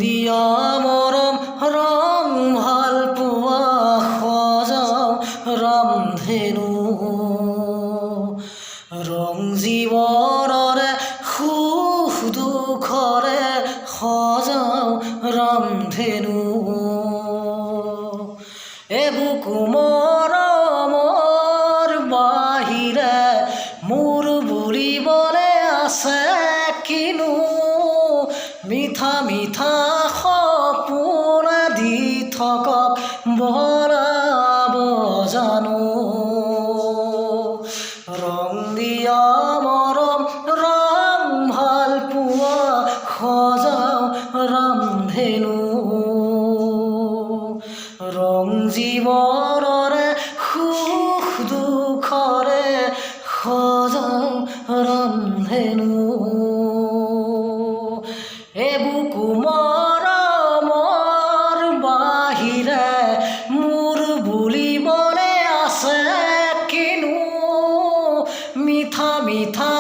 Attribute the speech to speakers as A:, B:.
A: দিয়া মৰম ৰং ভাল পোৱা সজাও ৰামধেনু ৰং জীৱনৰে সুখ দুখৰে সজাও ৰামধেনু এবুকু মৰমৰ বাহিৰে মোৰ বুলিবলে আছে কিনো মিঠা মিঠা সপোন দি থকক বৰাব জানো ৰং দিয়া মৰম ৰং ভাল পোৱা সজাও ৰামধেনু ৰং জীৱনৰে সুখ দুখৰে সজাও ৰামধেনু এবুকু মৰমৰ বাহিৰে মোৰ বুলিবলে আছে কিনো মিঠা মিঠা